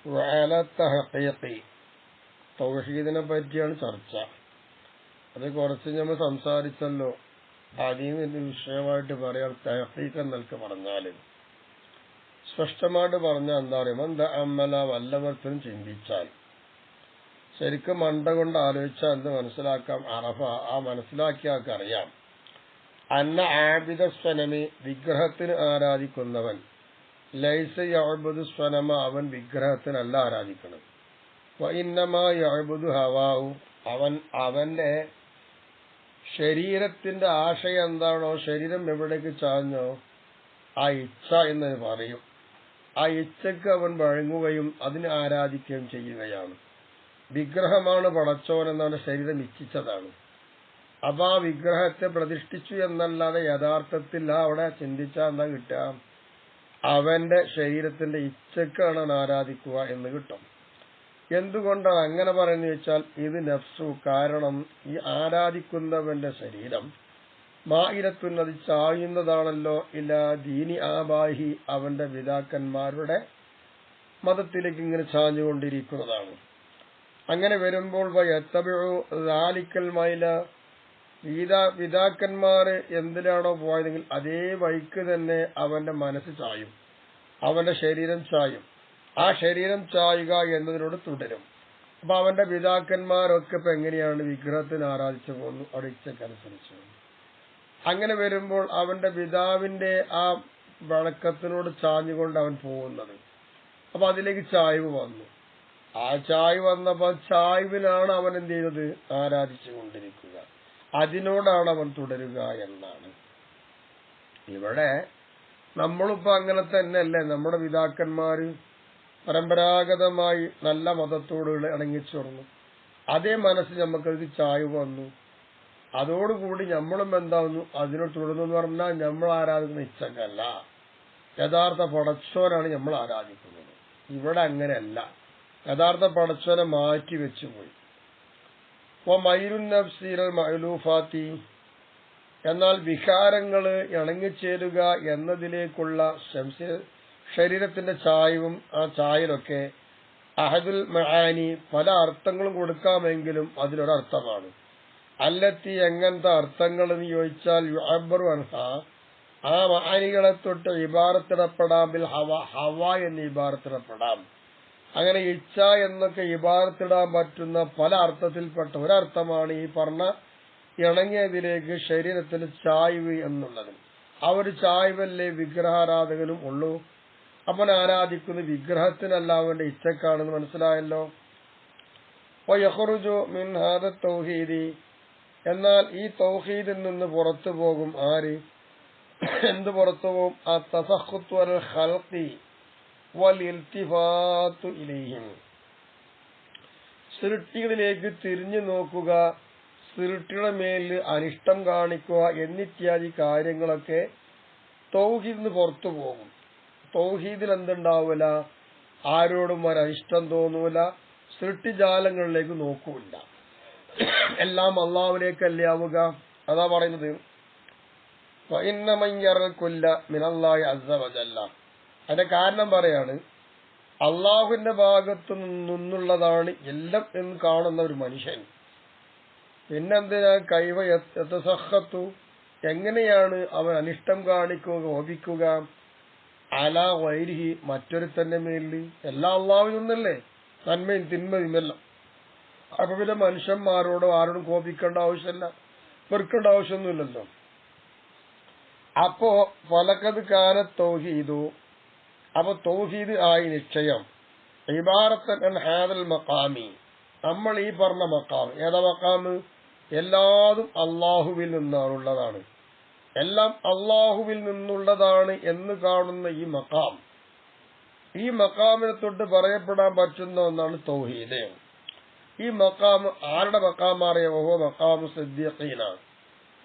വഅല തഹഖീഖി തൗഹീദിനെ പറ്റിയാണ് ചർച്ച. അത് കുറച്ച് നമ്മൾ സംസാരിച്ചല്ലോ. അതിന് വിഷയമായിട്ട് പറയാം. തഹഖീഖ് എന്നൊക്കെ പറഞ്ഞാൽ സ്പഷ്ടമായിട്ട് പറഞ്ഞാൽ എന്താ പറയുക, എന്താ അമ്മല വല്ലവർക്കും ചിന്തിച്ചാൽ, ശരിക്കും മണ്ട കൊണ്ട് ആലോചിച്ചാൽ എന്ത് മനസ്സിലാക്കാം, അറഫ ആ മനസ്സിലാക്കിയാൾക്ക് അറിയാം. അന്ന ആബിദ സ്വനമി വിഗ്രഹത്തിന് ആരാധിക്കുന്നവൻ, ലൈസ യഅ്ബുദു സ്വനമ അവൻ വിഗ്രഹത്തിനല്ല ആരാധിക്കുന്നത്, വഇന്നമാ യഅ്ബുദു ഹവാഹു അവന്റെ ശരീരത്തിന്റെ ആശയം എന്താണോ, ശരീരം എവിടേക്ക് ചാഞ്ഞോ ആ ഇച്ഛ എന്ന് പറയും. ആ ഇച്ഛക്ക് അവൻ വഴങ്ങുകയും അതിനെ ആരാധിക്കുകയും ചെയ്യുകയാണ്. വിഗ്രഹമാണ് പടച്ചോനെന്നവന്റെ ശരീരം ഇച്ഛിച്ചതാണ്. അപ്പൊ ആ വിഗ്രഹത്തെ പ്രതിഷ്ഠിച്ചു എന്നല്ലാതെ യഥാർത്ഥത്തിൽ അവിടെ ചിന്തിച്ചാൽ എന്താ കിട്ടുക, അവന്റെ ശരീരത്തിന്റെ ഇച്ഛക്കാണ് അവൻ ആരാധിക്കുക എന്ന് കിട്ടും. എന്തുകൊണ്ടാണ് അങ്ങനെ പറയുന്നത് വെച്ചാൽ, ഇത് നഫ്സു, കാരണം ഈ ആരാധിക്കുന്നവന്റെ ശരീരം മായിരത്തുന്നത് ചായുന്നതാണല്ലോ ഇല്ല ദീനി ആബാഹി അവന്റെ പിതാക്കന്മാരുടെ മതത്തിലേക്ക് ഇങ്ങനെ ചാഞ്ഞുകൊണ്ടിരിക്കുന്നതാണ്. അങ്ങനെ വരുമ്പോൾ ലാലിക്കൽ മൈല പിതാക്കന്മാര് എന്തിനാണോ പോയതെങ്കിൽ അതേ വഴിക്ക് തന്നെ അവന്റെ മനസ്സ് ചായും, അവന്റെ ശരീരം ചായും. ആ ശരീരം ചായുക എന്നതിനോട് തുടരും. അപ്പൊ അവന്റെ പിതാക്കന്മാരൊക്കെ ഇപ്പൊ എങ്ങനെയാണ് വിഗ്രഹത്തിന് ആരാധിച്ചു പോകുന്നു, അവിടെ ഇച്ഛക്കനുസരിച്ച്. അങ്ങനെ വരുമ്പോൾ അവന്റെ പിതാവിന്റെ ആ വഴക്കത്തിനോട് ചാഞ്ഞുകൊണ്ട് അവൻ പോകുന്നത്. അപ്പൊ അതിലേക്ക് ചായ്വ് വന്നു. ആ ചായ്വ് വന്നപ്പോ ചായ്വിലാണ് അവൻ എന്ത് ചെയ്തത്, ആരാധിച്ചു കൊണ്ടിരിക്കുക. അതിനോടാണ് അവൻ തുടരുക എന്നാണ്. ഇവിടെ നമ്മളിപ്പോ അങ്ങനെ തന്നെയല്ലേ, നമ്മുടെ പിതാക്കന്മാര് പരമ്പരാഗതമായി നല്ല മതത്തോട് ഇണങ്ങിച്ചേർന്നു. അതേ മനസ്സ് നമുക്കത് ചായ്വ് വന്നു. അതോടുകൂടി നമ്മളും എന്താവുന്നു, അതിനോട് തുടർന്നു എന്ന് പറഞ്ഞാൽ നമ്മൾ ആരാധിക്കുന്ന ഇച്ഛക്കല്ല, യഥാർത്ഥ പടച്ചോനാണ് നമ്മൾ ആരാധിക്കുന്നത്. ഇവിടെ അങ്ങനെയല്ല, യഥാർത്ഥ പടച്ചോനെ മാറ്റി വെച്ചുപോയി. മഅലൂഫാത്തി എന്നാൽ വികാരങ്ങള് ഇണങ്ങിച്ചേരുക എന്നതിലേക്കുള്ള ശരീരത്തിന്റെ ചായവും ആ ചായലൊക്കെ അഹദുൽ മആനി പല അർത്ഥങ്ങളും കൊടുക്കാമെങ്കിലും അതിലൊരർത്ഥമാണ്. അല്ലത്തി എങ്ങനത്തെ അർത്ഥങ്ങൾ എന്ന് ചോദിച്ചാൽ യുഅബ്ബറു അൻഹാ ആ മആനികളെ തൊട്ട് ഇബാറത്തിടപ്പെടാം, ബിൽ ഹവ എന്ന് ഇബാറത്തിടപ്പെടാം. അങ്ങനെ ഇച്ഛ എന്നൊക്കെ ഇബാറത്തിടാൻ പറ്റുന്ന പല അർത്ഥത്തിൽപ്പെട്ട ഒരർത്ഥമാണ് ഈ പറഞ്ഞ ഇണങ്ങിയതിലേക്ക് ശരീരത്തിന് ചായ്വ് എന്നുള്ളത്. ആ ഒരു ചായ്വല്ലേ വിഗ്രഹാരാധകനും ഉള്ളൂ. അവൻ ആരാധിക്കുന്ന വിഗ്രഹത്തിനല്ല, അവന്റെ ഇച്ഛക്കാണെന്ന് മനസ്സിലായല്ലോ. വയഖ്റുജു മിൻ ഹാദ തൗഹീദി എന്നാൽ ഈ തൗഹീദിൽ നിന്ന് പുറത്തു പോകും ആര്, എന്ത് പുറത്തു പോകും, ആ തസഖുത്തു അൽ ഖൽഖി വൽ ഇൽതിഫാത്തു ഇലൈഹിം സൃഷ്ടികളിലേക്ക് തിരിഞ്ഞു നോക്കുക, സൃഷ്ടിയുടെ മേലിൽ അനിഷ്ടം കാണിക്കുക എന്നിത്യാദി കാര്യങ്ങളൊക്കെ തൗഹീദിൽ നിന്ന് പുറത്തു പോകും. തൗഹീദിൽ എന്തുണ്ടാവൂല, ആരോടും ഒരനിഷ്ടം തോന്നൂല, സൃഷ്ടിജാലങ്ങളിലേക്ക് നോക്കൂല, എല്ലാം അള്ളാഹുവിലേക്കല്ലേ ആവുക. അതാ പറയുന്നത് മിനല്ലാഹി അസ്സ വജല്ല. അതിന്റെ കാരണം പറയാണ്, അള്ളാഹുവിന്റെ ഭാഗത്തു നിന്നുള്ളതാണ് എല്ലാം എന്ന് കാണുന്ന ഒരു മനുഷ്യൻ പിന്നെന്തിനാ കൈവ യതസഖത്തു എങ്ങനെയാണ് അവൻ അനിഷ്ടം കാണിക്കുക, കോപിക്കുക, അലാ ഗൈരിഹി മറ്റൊരുത്തന്റെ മേലിൽ. എല്ലാം അള്ളാഹുവിൽ നിന്നല്ലേ, നന്മയും തിന്മയും എല്ലാം. അപ്പൊ പിന്നെ മനുഷ്യന്മാരോടോ ആരോടും കോപിക്കേണ്ട ആവശ്യമില്ല, വെറുക്കേണ്ട ആവശ്യമൊന്നുമില്ലല്ലോ. അപ്പോ ഫലഖദ് കാന തൗഹീദു അപ്പൊ തൗഹീദ് ആയി നിശ്ചയം ഇബാറത്തൻ അൻ ഹാദൽ മഖാമി നമ്മൾ ഈ പറഞ്ഞ മഖാം. ഏതാ മഖാമ്? എല്ലാതും അള്ളാഹുവിൽ നിന്നാണുള്ളതാണ്, എല്ലാം അള്ളാഹുവിൽ നിന്നുള്ളതാണ് എന്ന് കാണുന്ന ഈ മഖാം, ഈ മഖാമിനെ തൊട്ട് പറയപ്പെടാൻ പറ്റുന്ന ഒന്നാണ് തൗഹീദ്. ഈ മഖാം ആരുടെ മഖാമറിയോ? മഖാമു സിദ്ദീഖീനാണ്.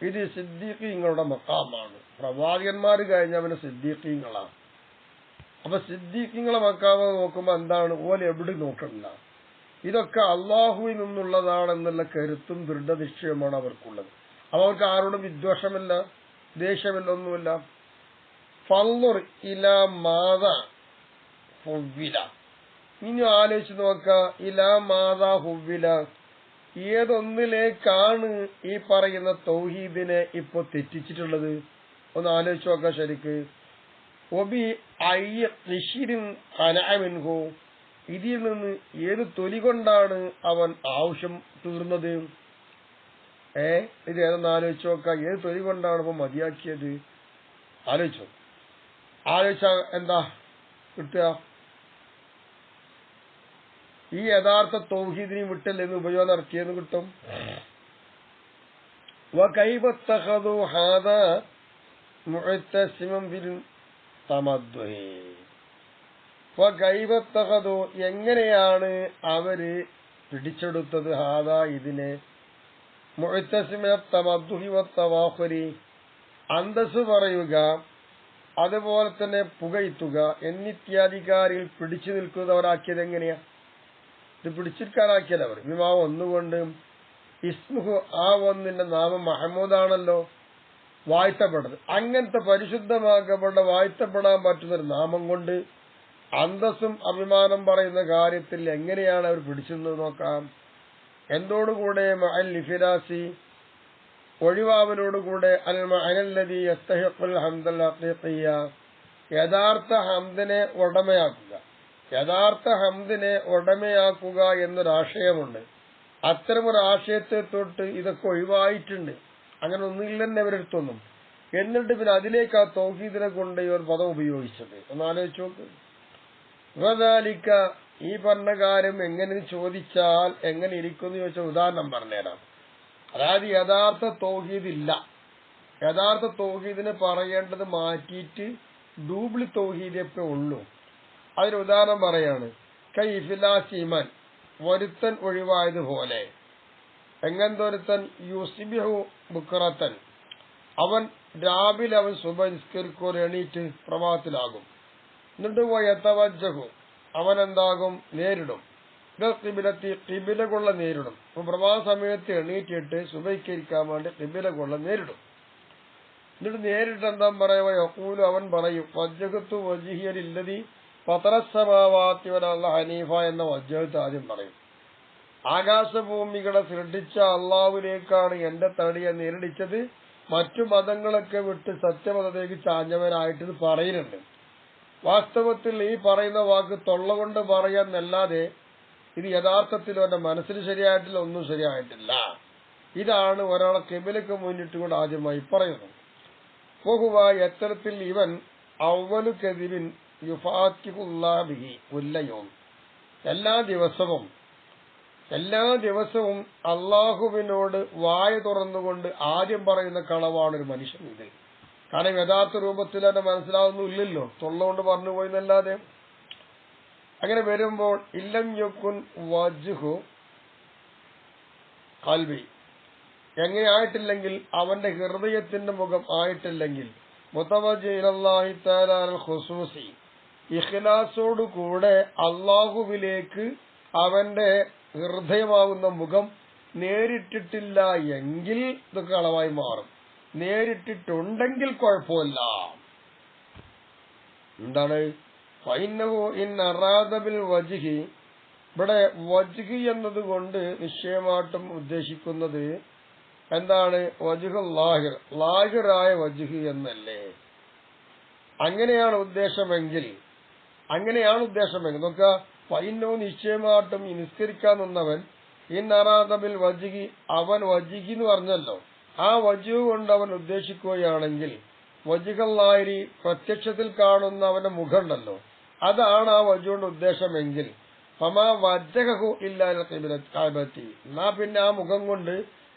ഇത് സിദ്ദീഖീങ്ങളുടെ മഖാമാണ്. പ്രവാചകന്മാർ കഴിഞ്ഞവന് സിദ്ദീഖീങ്ങളാണ്. അപ്പൊ സിദ്ദീഖീങ്ങളെ മഖാമ നോക്കുമ്പോ എന്താണ്, ഓല് എവിടെ നോക്കണ്ട, ഇതൊക്കെ അള്ളാഹുവിൽ നിന്നുള്ളതാണെന്നുള്ള കരുത്തും ദൃഢനിശ്ചയമാണ് അവർക്കുള്ളത്. അപ്പൊ അവർക്ക് ആരോടും വിദ്വേഷമില്ല, ദേഷ്യമില്ല, ഒന്നുമില്ല. ഫൻളുർ ഇലാ മാദാ ഫുവ്വില ഇനി ആലോചിച്ച് നോക്ക, ഇലാ മാതാ ഹുവ്വില, ഏതൊന്നിലേക്കാണ് ഈ പറയുന്ന തൗഹീദിനെ ഇപ്പൊ തെറ്റിച്ചിട്ടുള്ളത്? ഒന്ന് ആലോചിച്ച് നോക്കാം ശരിക്ക്. ഒബി ഐഷിരും അനാമിൻഹു, ഇതിൽ നിന്ന് ഏത് തൊലി കൊണ്ടാണ് അവൻ ആവശ്യം തീർന്നത്? ഇത് ഏതൊന്ന് ആലോചിച്ച് നോക്കാം. ഏത് തൊലി കൊണ്ടാണ് ഇപ്പൊ മതിയാക്കിയത്? ആലോചിച്ച എന്താ കിട്ടുക? ഈ യഥാർത്ഥ തൗഹീദിനെ വിട്ടൽ എന്ന് ഉപയോഗം നടത്തിയെന്ന് കിട്ടും. എങ്ങനെയാണ് അവര് പിടിച്ചെടുത്തത്? ഹാദ ഇതിനെ മുഅ്തസിമിന തമദ്ദുഹി വത്തവാഖുരി, അന്തസ് പറയുക, അതുപോലെ തന്നെ പുകഴ്ത്തുക എന്നിത്യാദി കാര്യങ്ങൾ പിടിച്ചു നിൽക്കുന്നവരാക്കിയത് എങ്ങനെയാ? ഇത് പിടിച്ചിരിക്കാനാക്കിയത് അവർ വിമാവ് ഒന്നുകൊണ്ട്. ഇസ്മുഹു, ആ ഒന്നിന്റെ നാമം മഹമ്മൂദാണല്ലോ, വാഴ്ത്തപ്പെട്ടത്. അങ്ങനത്തെ പരിശുദ്ധമാക്കപ്പെട്ട വാഴ്ത്തപ്പെടാൻ പറ്റുന്നൊരു നാമം കൊണ്ട് അന്തസ്സും അഭിമാനം പറയുന്ന കാര്യത്തിൽ എങ്ങനെയാണ് അവർ പിടിച്ചെന്ന് നോക്കാം. എന്തോടുകൂടെ? മഅൽ ഇഫ്രാസി, ഒഴിവാവലോടുകൂടെ, അൽ മഅനല്ലദീ യസ്തഹിഖുൽ ഹംദൽ ഹഖീഖിയ്യ, യഥാർത്ഥ ഹംദിനെ ഉടമയാക്കുക. യഥാർത്ഥ ഹംദിനെ ഉടമയാക്കുക എന്നൊരാശയമുണ്ട്. അത്തരമൊരു ആശയത്തെ തൊട്ട് ഇതൊക്കെ ഒഴിവായിട്ടുണ്ട്. അങ്ങനെ ഒന്നുമില്ലെന്ന് അവരെടുത്തൊന്നും. എന്നിട്ട് പിന്നെ അതിലേക്ക് ആ തൗഹീദിനെ കൊണ്ട് ഇവർ പദം ഉപയോഗിച്ചത്. ഒന്ന് ആലോചിച്ച് നോക്ക്. വദാലിക, ഈ പറഞ്ഞ കാര്യം എങ്ങനെ ചോദിച്ചാൽ എങ്ങനെ ഇരിക്കുമെന്ന് ചോദിച്ചാൽ ഉദാഹരണം പറഞ്ഞുതരാം. അതായത് യഥാർത്ഥ തൗഹീദ് ഇല്ല. യഥാർത്ഥ തൗഹീദിനെ പറയേണ്ടത് മാറ്റിയിട്ട് ഡൂപ്ലി തൗഹീദേ ഉള്ളൂ. അതിന് ഉദാഹരണം പറയാണ്. കൈഫിലാസിമൻ, ഒരുത്തൻ ഒഴിവായതുപോലെ. എങ്ങനത്തെ ഒരുത്തൻ? യുസ്ബിഹു ബുക്റത്തൻ, അവൻ രാവിലെ അവൻ സുബഹ് നിസ്കരിക്കോ, എണീറ്റ് പ്രഭാതത്തിലാകും. എന്നിട്ട് യതവജ്ജഹു, അവൻ എന്താകും? നേരിടും. ഖിബിലത്തി, ഖിബില കൊള്ള നേരിടും. അപ്പൊ പ്രഭാത സമയത്ത് എണീറ്റിട്ട് സുബഹിക്കരിക്കാൻ വേണ്ടി ഖിബില കൊള്ള നേരിടും. എന്നിട്ട് നേരിട്ട് എന്താ പറയുക? യഖൂലു, അവൻ പറയും, വജ്ജഹത്തു വജ്ഹിയലില്ലദീ ഫതറസ്സമാവാതി വൽ അർള ഹനീഫ എന്ന വജ്ജഹത്ത് ആദ്യം പറയും. ആകാശഭൂമികളെ സൃഷ്ടിച്ച അള്ളാഹുവിലേക്കാണ് എന്റെ തടിയെ നേരിടിച്ചത്, മറ്റു മതങ്ങളൊക്കെ വിട്ട് സത്യമതത്തിലേക്ക് ചാഞ്ഞവനായിട്ട് പറയുന്നുണ്ട്. വാസ്തവത്തിൽ ഈ പറയുന്ന വാക്ക് തൊള്ള കൊണ്ട് പറയാന്നല്ലാതെ ഇത് യഥാർത്ഥത്തിൽ അവന്റെ മനസ്സിന് ശരിയായിട്ടില്ല, ഒന്നും ശരിയായിട്ടില്ല. ഇതാണ് ഒരാളെ കിബിലക്ക് മുന്നിട്ടുകൊണ്ട് ആദ്യമായി പറയുന്നത്. ബഹുവ, എത്തരത്തിൽ ഇവൻ അവലു കദിബിൻ യുഫാത്തിഹുല്ലാഹ ബിഹി കുല്ലയൗം, എല്ലാ ദിവസവും അള്ളാഹുവിനോട് വായ തുറന്നുകൊണ്ട് ആദ്യം പറയുന്ന കളവാണ് ഒരു മനുഷ്യൻ ഇത്. കാരണം യഥാർത്ഥ രൂപത്തിൽ അവന്റെ മനസ്സിലാവുന്നില്ലല്ലോ, തൊള്ളുകൊണ്ട് പറഞ്ഞു പോയെന്നല്ലാതെ. അങ്ങനെ വരുമ്പോൾ ഇല്ലം യകുൻ വജ്ഹു ഖൽബി, എങ്ങനെയായിട്ടില്ലെങ്കിൽ അവന്റെ ഹൃദയത്തിന്റെ മുഖം ആയിട്ടില്ലെങ്കിൽ, മുതവജ്ജിഹ ഇലല്ലാഹി തആല അൽ ഖുസൂസി, ഇഖ്ലാസോടുകൂടെ അള്ളാഹുവിലേക്ക് അവന്റെ ഹൃദയമാകുന്ന മുഖം നേരിട്ടിട്ടില്ല എങ്കിൽ ഇതൊക്കെ കളവായി മാറും. നേരിട്ടിട്ടുണ്ടെങ്കിൽ കുഴപ്പമില്ല. എന്താണ്? ഫൈന്നഹു ഇൻ അറാദ ബിൽ വജ്ഹി, ഇവിടെ വജ്ഹി എന്നതുകൊണ്ട് നിശ്ചയമായിട്ടും ഉദ്ദേശിക്കുന്നത് എന്താണ്? വജ്ഹുൽ ലാഹിർ, ലാഹിറായ വജ്ഹി എന്നല്ലേ? അങ്ങനെയാണ് ഉദ്ദേശമെങ്കിൽ നോക്കുക. ഫൈന്നഹു, നിശ്ചയമായിട്ടും ഈ നിസ്കരിക്കാൻ നിന്നവൻ, ഇൻ അറാദ ബിൽ വജ്ഹി, അവൻ വജ്ഹി എന്ന് പറഞ്ഞല്ലോ, ആ വജ്ഹ് കൊണ്ട് അവൻ ഉദ്ദേശിക്കുകയാണെങ്കിൽ, വജ്ഹുൽ ലാഹിരി, പ്രത്യക്ഷത്തിൽ കാണുന്ന അവന്റെ മുഖമുണ്ടല്ലോ, അതാണ് ആ വജ്ഹ് കൊണ്ട് ഉദ്ദേശമെങ്കിൽ, ഫമാ വജ്ജഹു ഇല്ലാ കഅബത്തി, എന്നാ പിന്നെ ആ മുഖം കൊണ്ട്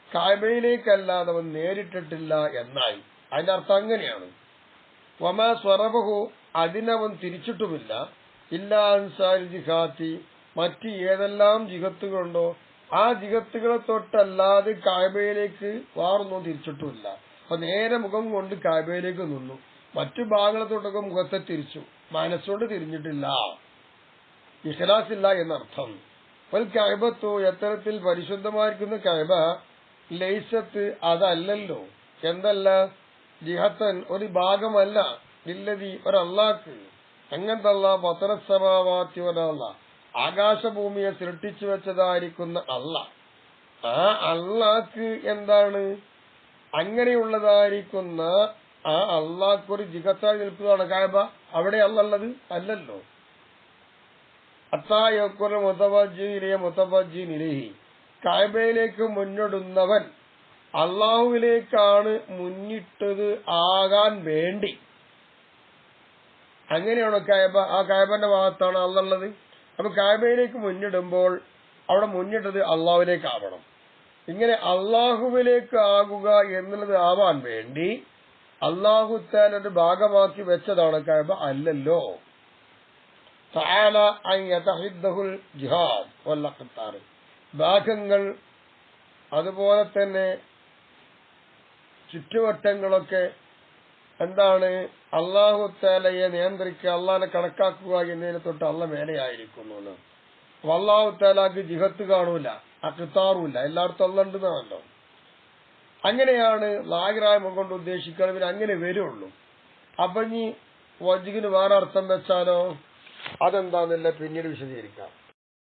കഅബയിലേക്കല്ലാതെ അവൻ നേരിട്ടിട്ടില്ല എന്നായി. അതിന്റെ അർത്ഥം അങ്ങനെയാണ്. വമാ സ്വറബഹു, അതിനവൻ തിരിച്ചിട്ടുമില്ല, ഇല്ലാ അൻസാരി ജിഹാത്തി, മറ്റ് ഏതെല്ലാം ജിഹത്തുകളുണ്ടോ ആ ജിഹത്തുകളെ തൊട്ടല്ലാതെ കഅബയിലേക്ക് വാറൊന്നും തിരിച്ചിട്ടുമില്ല. അപ്പൊ നേരെ മുഖം കൊണ്ട് കഅബയിലേക്ക് നിന്നു, മറ്റു ഭാഗങ്ങളെ തൊട്ടൊക്കെ മുഖത്തെ തിരിച്ചു, മനസ്സോട് തിരിഞ്ഞിട്ടില്ല, ഇഖ്ലാസില്ല എന്നർത്ഥം. വൽ കഅബത്തു, എത്തരത്തിൽ പരിശുദ്ധമായിരിക്കുന്ന കഅബ, ലൈസത്ത്, അതല്ലല്ലോ, എന്തല്ല, ജിഹത്തൻ, ഒരു ഭാഗമല്ല, ഇല്ലതി, ഒരല്ലാക്ക്, അങ്ങനത്തെ അല്ലാഹ്, ഫതറസ്സമാവാതി വൽ അർള, ആകാശഭൂമിയെ സൃഷ്ടിച്ചു വെച്ചതായിരിക്കുന്ന അല്ലാഹ്, ആ അല്ലാഹ്ക്ക് എന്താണ് അങ്ങനെയുള്ളതായിരിക്കുന്ന ആ അല്ലാഹ്ക്കൊരു ജിഹത്തായി നിൽക്കുന്നതാണ് കഅബ. അവിടെ അല്ലള്ളത് അല്ലല്ലോ. അത്തായക്കുൽ മുതവജ്ജിഹി, കഅബയിലേക്ക് മുന്നിടുന്നവൻ അള്ളാഹുവിലേക്കാണ് മുന്നിട്ടത് ആകാൻ വേണ്ടി. അങ്ങനെയാണ് കഅബ, ആ കഅബന്റെ ഭാഗത്താണ് അല്ലള്ളത്. അപ്പൊ കഅബയിലേക്ക് മുന്നിടുമ്പോൾ അവിടെ മുന്നിട്ടത് അള്ളാഹുവിലേക്കാവണം. ഇങ്ങനെ അള്ളാഹുവിലേക്ക് ആകുക എന്നുള്ളത് ആവാൻ വേണ്ടി അള്ളാഹു തആലയുടെ ഭാഗമാക്കി വെച്ചതാണ് കഅബ അല്ലല്ലോ. തആല അൻ യതഹിദ്ദഹുൽ ജിഹാദ് വൽ അഖ്താർ, ഭാഗങ്ങൾ അതുപോലെ തന്നെ ചുറ്റുവട്ടങ്ങളൊക്കെ എന്താണ് അള്ളാഹു തആലയെ നിയന്ത്രിക്കുക, അള്ളാഹിനെ കണക്കാക്കുക എന്നതിനെ തൊട്ട് അള്ള മേലെയായിരിക്കുന്നു. അപ്പൊ അള്ളാഹു തആലക്ക് ജിഹത്ത് കാണൂല, അഖ്താറുമില്ല, എല്ലായിടത്തും അള്ള ഉണ്ടെന്നാണല്ലോ. അങ്ങനെയാണ് ലാഹിറായ മുഖം കൊണ്ട് ഉദ്ദേശിക്കണം, പിന്നെ അങ്ങനെ വരുള്ളൂ. അപ്പൊ ഇനി വജ്ഹിന് വേറെ അർത്ഥം വെച്ചാലോ അതെന്താന്നില്ല പിന്നീട് വിശദീകരിക്കാം.